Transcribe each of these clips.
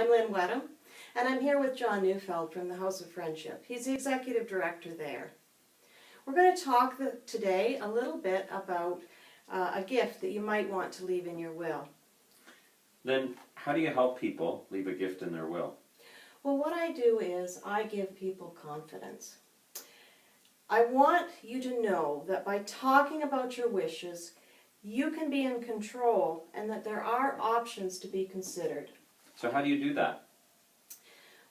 I'm Lynn Wedham, and I'm here with John Neufeld from the House of Friendship. He's the Executive Director there. We're going to talk today a little bit about a gift that you might want to leave in your will. Then, how do you help people leave a gift in their will? Well, what I do is I give people confidence. I want you to know that by talking about your wishes, you can be in control and that there are options to be considered. So how do you do that?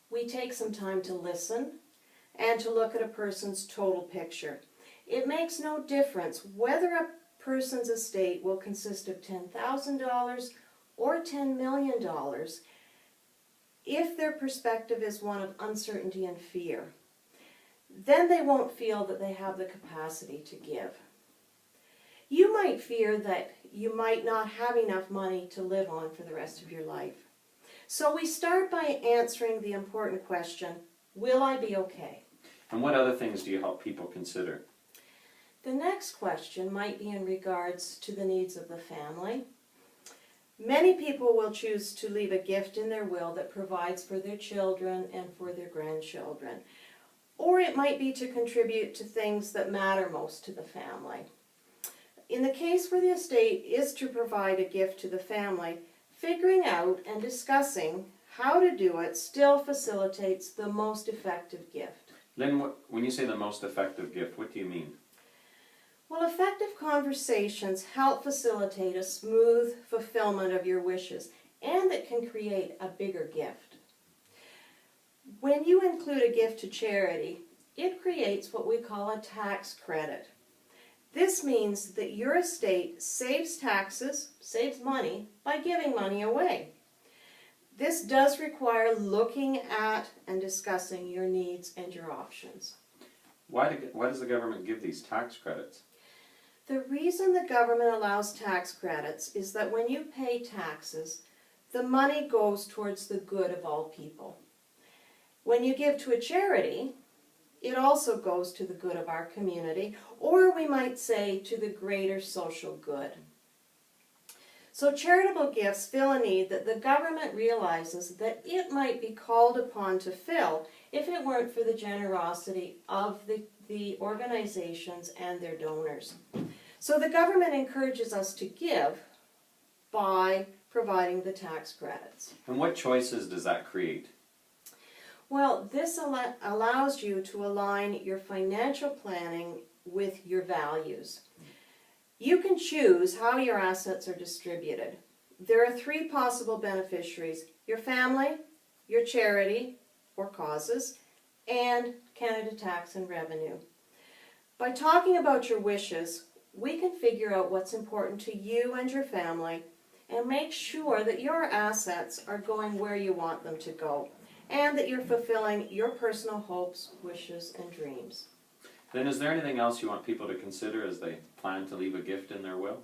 We take some time to listen and to look at a person's total picture. It makes no difference whether a person's estate will consist of $10,000 or $10 million if their perspective is one of uncertainty and fear. Then they won't feel that they have the capacity to give. You might fear that you might not have enough money to live on for the rest of your life. So we start by answering the important question, will I be okay? And what other things do you help people consider? The next question might be in regards to the needs of the family. Many people will choose to leave a gift in their will that provides for their children and for their grandchildren. Or it might be to contribute to things that matter most to the family. In the case where the estate is to provide a gift to the family, figuring out and discussing how to do it still facilitates the most effective gift. Lynn, when you say the most effective gift, what do you mean? Well, effective conversations help facilitate a smooth fulfillment of your wishes, and it can create a bigger gift. When you include a gift to charity, it creates what we call a tax credit. This means that your estate saves taxes, saves money, by giving money away. This does require looking at and discussing your needs and your options. Why does the government give these tax credits? The reason the government allows tax credits is that when you pay taxes, the money goes towards the good of all people. When you give to a charity, it also goes to the good of our community, or we might say to the greater social good. So charitable gifts fill a need that the government realizes that it might be called upon to fill if it weren't for the generosity of the organizations and their donors. So the government encourages us to give by providing the tax credits. And what choices does that create? Well, this allows you to align your financial planning with your values. You can choose how your assets are distributed. There are three possible beneficiaries: your family, your charity or causes, and Canada Tax and Revenue. By talking about your wishes, we can figure out what's important to you and your family and make sure that your assets are going where you want them to go, and that you're fulfilling your personal hopes, wishes, and dreams. Then is there anything else you want people to consider as they plan to leave a gift in their will?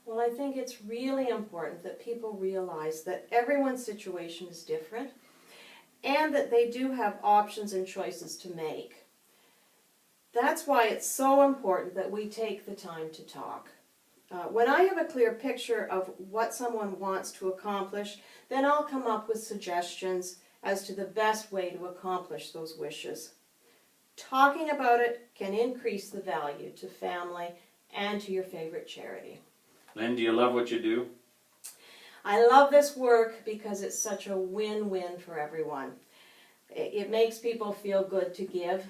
Well, I think it's really important that people realize that everyone's situation is different and that they do have options and choices to make. That's why it's so important that we take the time to talk. When I have a clear picture of what someone wants to accomplish, then I'll come up with suggestions as to the best way to accomplish those wishes. Talking about it can increase the value to family and to your favorite charity. Lynn, do you love what you do? I love this work because it's such a win-win for everyone. It makes people feel good to give,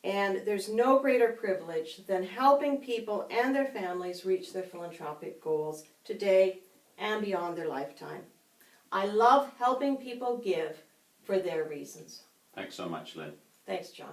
and there's no greater privilege than helping people and their families reach their philanthropic goals today and beyond their lifetime. I love helping people give for their reasons. Thanks so much, Lynn. Thanks, John.